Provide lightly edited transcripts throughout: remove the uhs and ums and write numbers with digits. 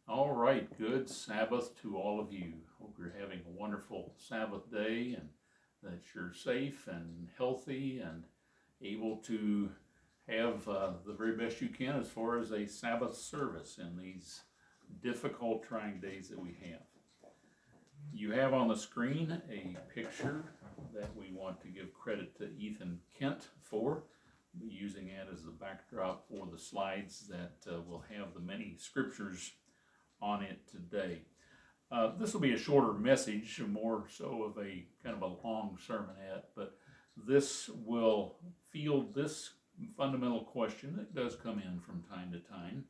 All right, good Sabbath to all of you. Hope you're having a wonderful Sabbath day and that you're safe and healthy and able to have the very best you can as far as a Sabbath service in these difficult, trying days that we have. You have on the screen a picture that we want to give credit to Ethan Kent for, using it as the backdrop for the slides that will have the many scriptures on it today. This will be a shorter message, more so of a kind of a long sermonette, but this will field this fundamental question that does come in from time to time.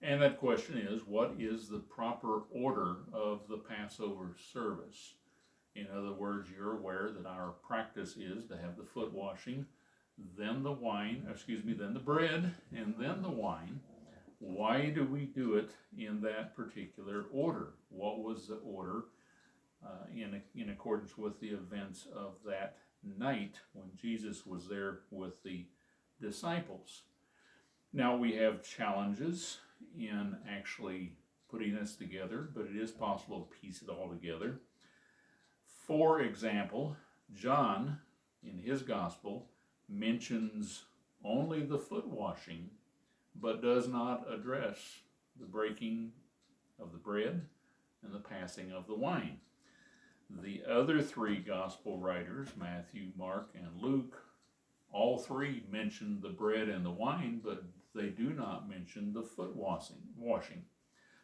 And that question is, what is the proper order of the Passover service? In other words, you're aware that our practice is to have the foot washing, then the then the bread, and then the wine. Why do we do it in that particular order? What was the order in accordance with the events of that night when Jesus was there with the disciples? Now we have challenges in actually putting this together, but it is possible to piece it all together. For example, John, in his gospel, mentions only the foot washing, but does not address the breaking of the bread and the passing of the wine. The other three gospel writers, Matthew, Mark, and Luke, all three mention the bread and the wine, but they do not mention the foot washing.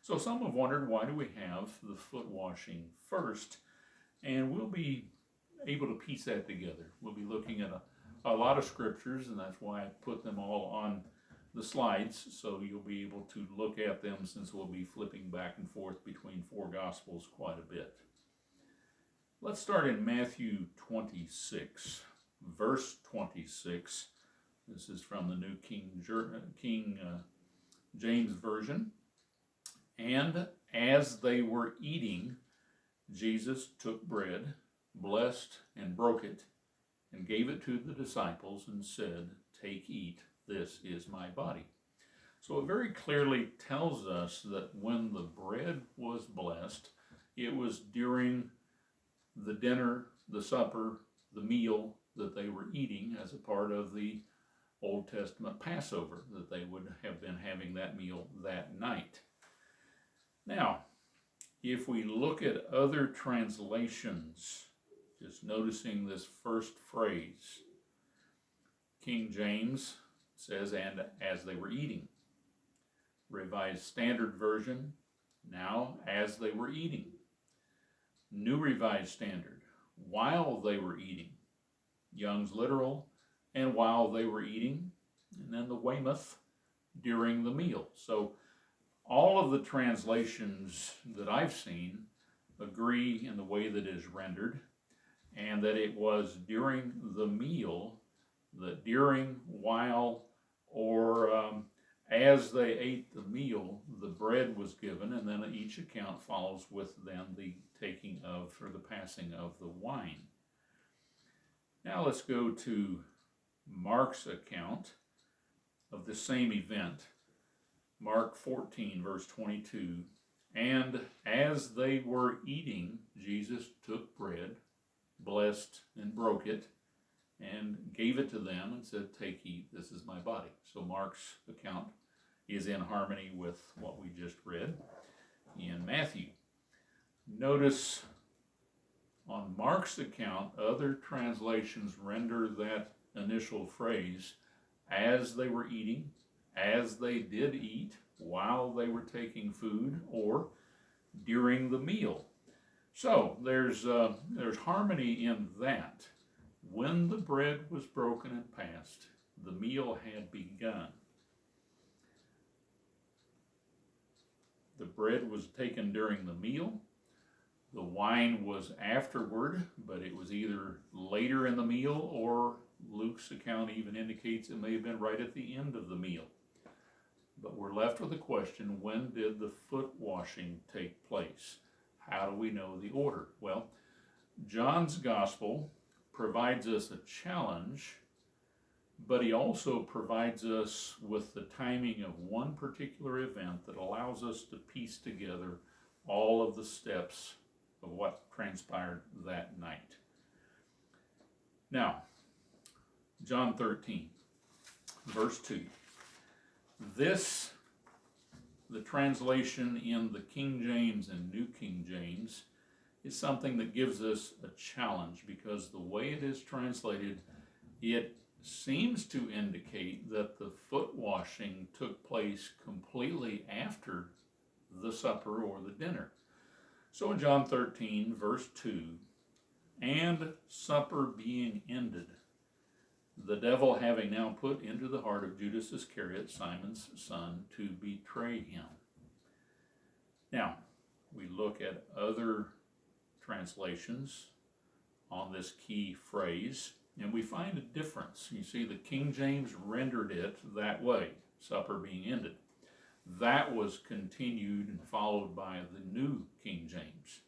So some have wondered, why do we have the foot washing first? And we'll be able to piece that together. We'll be looking at a lot of scriptures, and that's why I put them all on the slides, so you'll be able to look at them, since we'll be flipping back and forth between four Gospels quite a bit. Let's start in Matthew 26, verse 26. This is from the New King James Version. And as they were eating, Jesus took bread, blessed and broke it, and gave it to the disciples and said, "Take, eat. This is my body." So it very clearly tells us that when the bread was blessed, it was during the dinner, the supper, the meal that they were eating as a part of the Old Testament Passover, that they would have been having that meal that night. Now, if we look at other translations, just noticing this first phrase, King James says, "and as they were eating." Revised Standard Version, now as they were eating. New Revised Standard, while they were eating. Young's Literal, and while they were eating. And then the Weymouth, during the meal. So all of the translations that I've seen agree in the way that it is rendered, and that it was during the meal, that during, while, or as they ate the meal, the bread was given, and then each account follows with then the taking of, or the passing of the wine. Now let's go to Mark's account of the same event. Mark 14, verse 22. And as they were eating, Jesus took bread, blessed and broke it, and gave it to them and said, "Take, eat, this is my body." So Mark's account is in harmony with what we just read in Matthew. Notice on Mark's account, other translations render that initial phrase, as they were eating, as they did eat, while they were taking food, or during the meal. So there's harmony in that. When the bread was broken and passed, the meal had begun. The bread was taken during the meal. The wine was afterward, but it was either later in the meal, or Luke's account even indicates it may have been right at the end of the meal. But we're left with the question, when did the foot washing take place? How do we know the order? Well, John's gospel provides us a challenge but he also provides us with the timing of one particular event that allows us to piece together all of the steps of what transpired that night. Now, John 13, verse 2. This, the translation in the King James and New King James, is something that gives us a challenge, because the way it is translated, it seems to indicate that the foot washing took place completely after the supper or the dinner. So in John 13, verse 2, and supper being ended, the devil having now put into the heart of Judas Iscariot, Simon's son, to betray him. Now, we look at other translations on this key phrase, and we find a difference. You see, the King James rendered it that way, supper being ended. That was continued and followed by the New King James.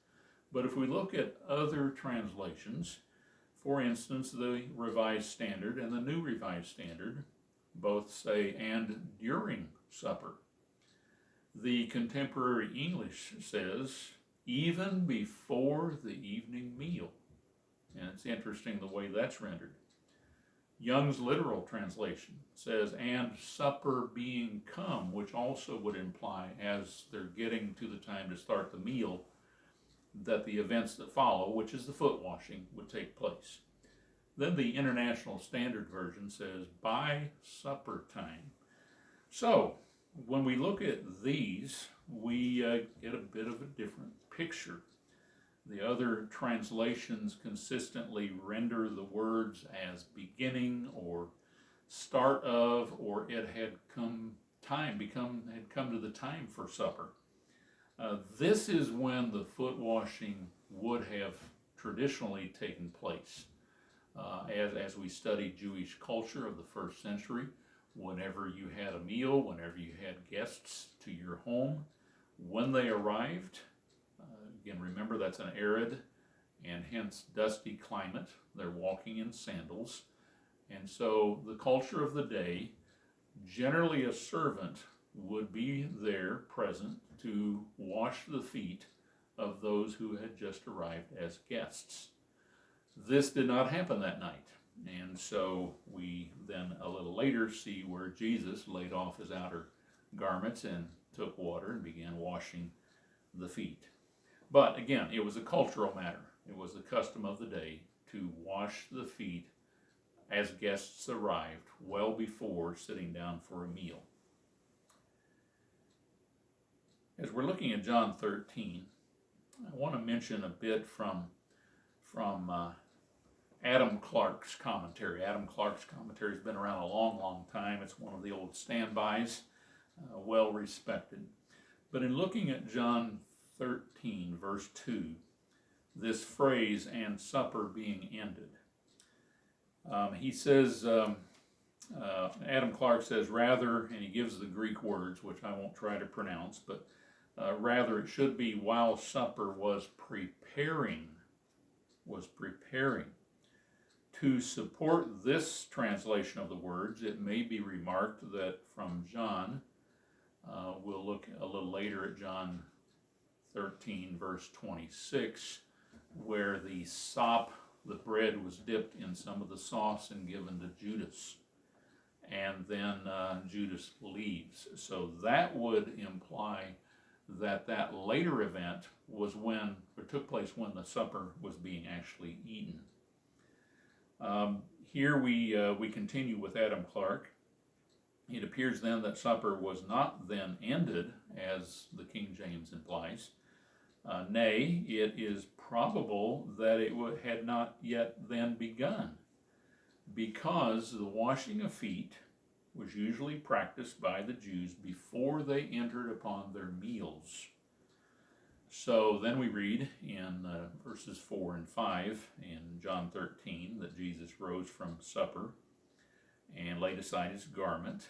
But if we look at other translations, for instance, the Revised Standard and the New Revised Standard both say, and during supper. The Contemporary English says, even before the evening meal. And it's interesting the way that's rendered. Young's literal translation says, and supper being come, which also would imply, as they're getting to the time to start the meal, that the events that follow, which is the foot washing, would take place. Then the International Standard Version says, by supper time. So, when we look at these, we get a bit of a different picture. The other translations consistently render the words as beginning or start of, or it had come to the time for supper. This is when the foot washing would have traditionally taken place. As we study Jewish culture of the first century, whenever you had a meal, whenever you had guests to your home, when they arrived, again, remember that's an arid and hence dusty climate. They're walking in sandals. And so the culture of the day, generally a servant would be there present to wash the feet of those who had just arrived as guests. This did not happen that night. And so we then a little later see where Jesus laid off his outer garments and took water and began washing the feet. But again, it was a cultural matter. It was the custom of the day to wash the feet as guests arrived, well before sitting down for a meal. As we're looking at John 13, I want to mention a bit from Adam Clarke's commentary. Adam Clarke's commentary has been around a long, long time. It's one of the old standbys, well respected. But in looking at John 13, verse 2, this phrase, and supper being ended, he says, Adam Clarke says, rather, and he gives the Greek words, which I won't try to pronounce, but rather it should be while supper was preparing. To support this translation of the words, it may be remarked that from John, we'll look a little later at John 13, verse 26, where the sop, the bread, was dipped in some of the sauce and given to Judas. And then Judas leaves. So that would imply that that later event was when, or took place when the supper was being actually eaten. Here we continue with Adam Clarke. It appears then that supper was not then ended, as the King James implies. Nay, it is probable that it had not yet then begun, because the washing of feet was usually practiced by the Jews before they entered upon their meals. So then we read in verses 4 and 5 in John 13 that Jesus rose from supper and laid aside his garment.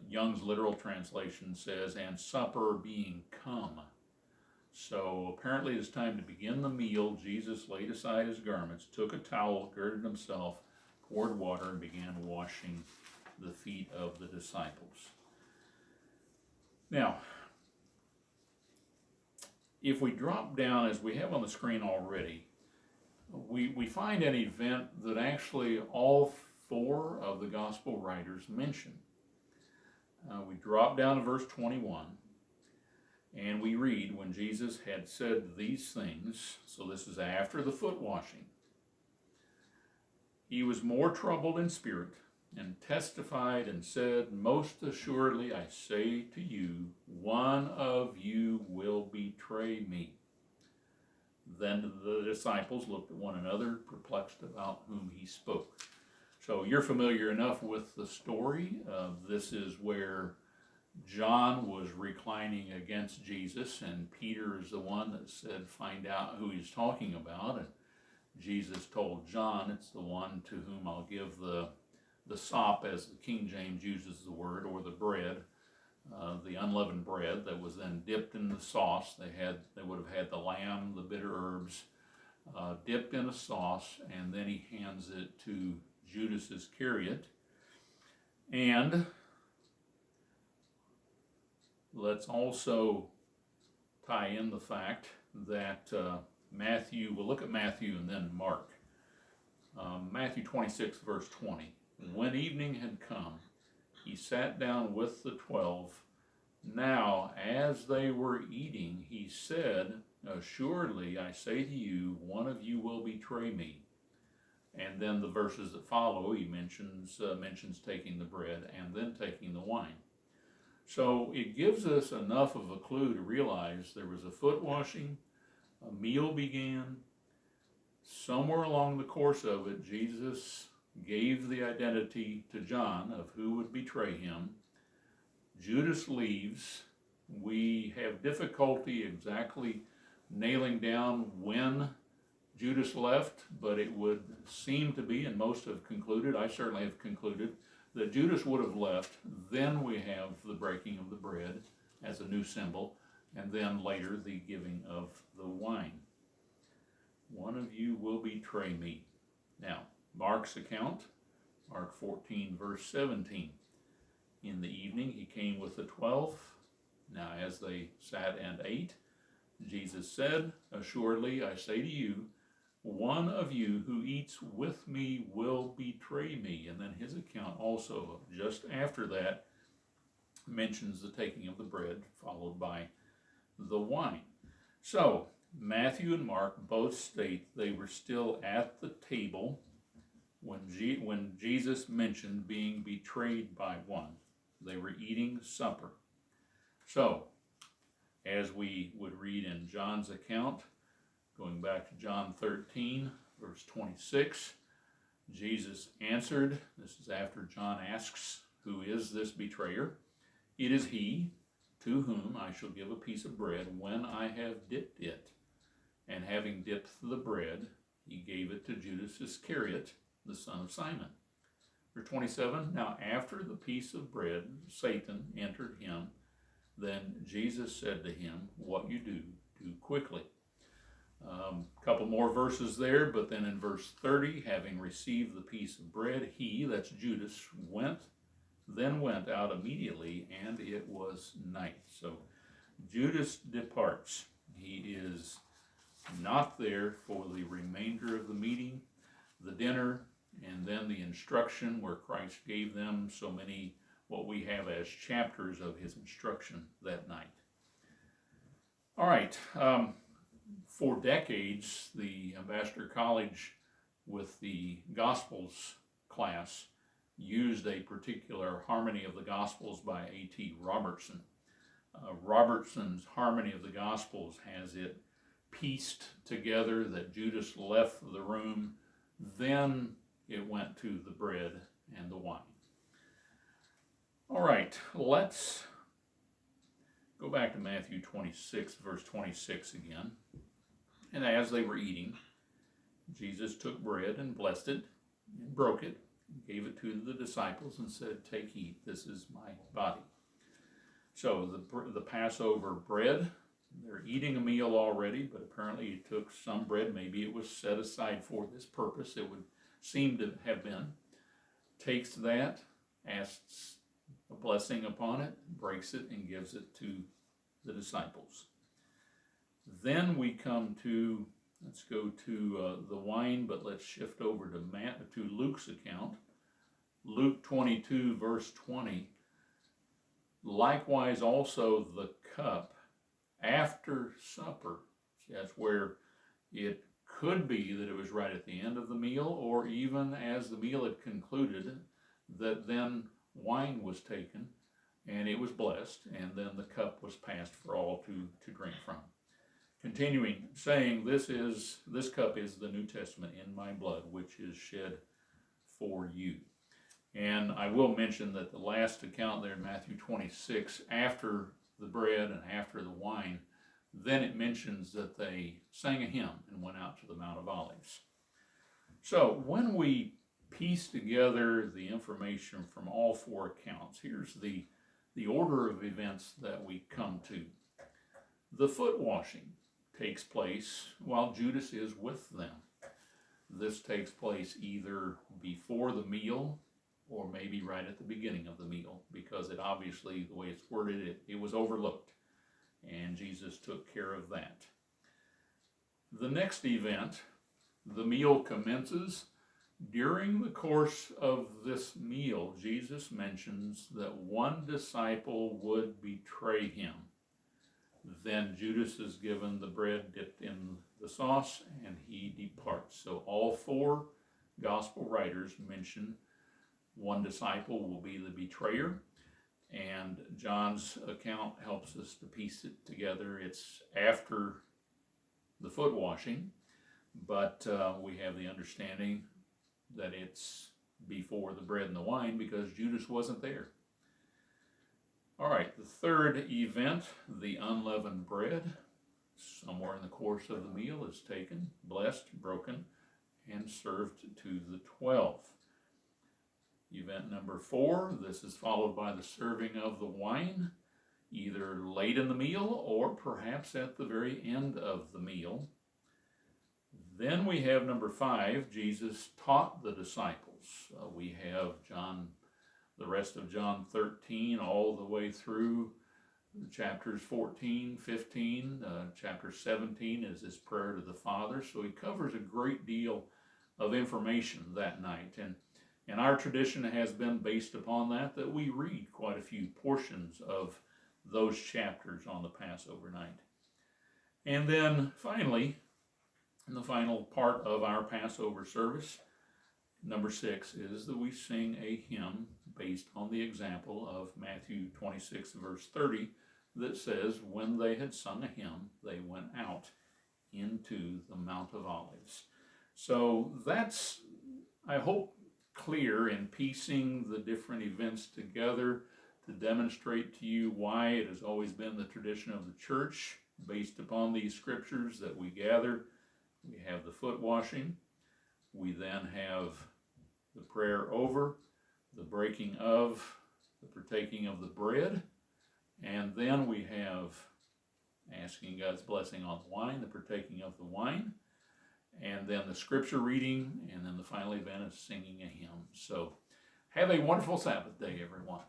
Young's literal translation says, and supper being come. So apparently it's time to begin the meal. Jesus laid aside his garments, took a towel, girded himself, poured water and began washing the feet of the disciples. Now, if we drop down, as we have on the screen already, we find an event that actually all four of the gospel writers mention. We drop down to verse 21, and we read, when Jesus had said these things, so this is after the foot washing, he was more troubled in spirit and testified and said, most assuredly I say to you, one of you will betray me. Then the disciples looked at one another, perplexed about whom he spoke. So you're familiar enough with the story. This is where John was reclining against Jesus, and Peter is the one that said, find out who he's talking about. And Jesus told John, it's the one to whom I'll give the sop, as the King James uses the word, or the bread, the unleavened bread that was then dipped in the sauce. They would have had the lamb, the bitter herbs, dipped in a sauce, and then he hands it to Judas Iscariot. And let's also tie in the fact that Matthew, we'll look at Matthew and then Mark. Matthew 26, verse 20. When evening had come, he sat down with the 12. Now, as they were eating, he said, assuredly, I say to you, one of you will betray me. And then the verses that follow, he mentions taking the bread and then taking the wine. So it gives us enough of a clue to realize there was a foot washing, a meal began. Somewhere along the course of it, Jesus gave the identity to John of who would betray him. Judas leaves. We have difficulty exactly nailing down when Judas left, but it would seem to be, and most have concluded, I certainly have concluded, that Judas would have left. Then we have the breaking of the bread as a new symbol, and then later the giving of the wine. One of you will betray me. Now, Mark's account, Mark 14, verse 17. In the evening he came with the 12. Now as they sat and ate, Jesus said, assuredly I say to you, one of you who eats with me will betray me. And then his account also, just after that, mentions the taking of the bread, followed by the wine. So, Matthew and Mark both state they were still at the table when Jesus mentioned being betrayed by one. They were eating supper. So, as we would read in John's account, going back to John 13, verse 26, Jesus answered, this is after John asks, who is this betrayer? It is he to whom I shall give a piece of bread when I have dipped it. And having dipped the bread, he gave it to Judas Iscariot, the son of Simon. Verse 27, now after the piece of bread, Satan entered him. Then Jesus said to him, what you do, do quickly. A couple more verses there, but then in verse 30, having received the piece of bread, he, that's Judas, went out immediately, and it was night. So Judas departs. He is not there for the remainder of the meeting, the dinner, and then the instruction where Christ gave them so many, what we have as chapters of his instruction that night. All right. For decades, the Ambassador College with the Gospels class used a particular harmony of the Gospels by A.T. Robertson. Robertson's harmony of the Gospels has it pieced together that Judas left the room, then it went to the bread and the wine. All right, let's go back to Matthew 26, verse 26 again. And as they were eating, Jesus took bread and blessed it, and broke it, and gave it to the disciples and said, take, eat, this is my body. So the Passover bread, they're eating a meal already, but apparently he took some bread. Maybe it was set aside for this purpose. It would seem to have been. takes that, asks a blessing upon it, breaks it, and gives it to the disciples. Then we come to, let's go to the wine, but let's shift over to Luke's account. Luke 22, verse 20. Likewise also the cup after supper. See, that's where it could be that it was right at the end of the meal, or even as the meal had concluded, that then wine was taken and it was blessed, and then the cup was passed for all to drink from. Continuing, saying, this cup is the New Testament in my blood, which is shed for you. And I will mention that the last account there in Matthew 26, after the bread and after the wine, then it mentions that they sang a hymn and went out to the Mount of Olives. So when we piece together the information from all four accounts, here's the order of events that we come to. The foot washing takes place while Judas is with them. This takes place either before the meal or maybe right at the beginning of the meal, because it obviously, the way it's worded, it was overlooked, and Jesus took care of that. The next event, the meal commences. During the course of this meal, Jesus mentions that one disciple would betray him. Then Judas is given the bread dipped in the sauce, and he departs. So all four gospel writers mention one disciple will be the betrayer, and John's account helps us to piece it together. It's after the foot washing, but we have the understanding that it's before the bread and the wine because Judas wasn't there. All right, the third event, the unleavened bread, somewhere in the course of the meal, is taken, blessed, broken, and served to the 12. Event number 4, this is followed by the serving of the wine, either late in the meal or perhaps at the very end of the meal. Then we have number 5, Jesus taught the disciples. We have the rest of John 13 all the way through chapters 14, 15, chapter 17 is his prayer to the Father. So he covers a great deal of information that night. And our tradition has been based upon that we read quite a few portions of those chapters on the Passover night. And then finally, in the final part of our Passover service, number 6 is that we sing a hymn based on the example of Matthew 26, verse 30, that says, when they had sung a hymn, they went out into the Mount of Olives. So that's, I hope, clear in piecing the different events together to demonstrate to you why it has always been the tradition of the church, based upon these scriptures, that we gather. We have the foot washing. We then have the prayer over, the breaking of, the partaking of the bread, and then we have asking God's blessing on the wine, the partaking of the wine, and then the scripture reading, and then the final event is singing a hymn. So have a wonderful Sabbath day, everyone.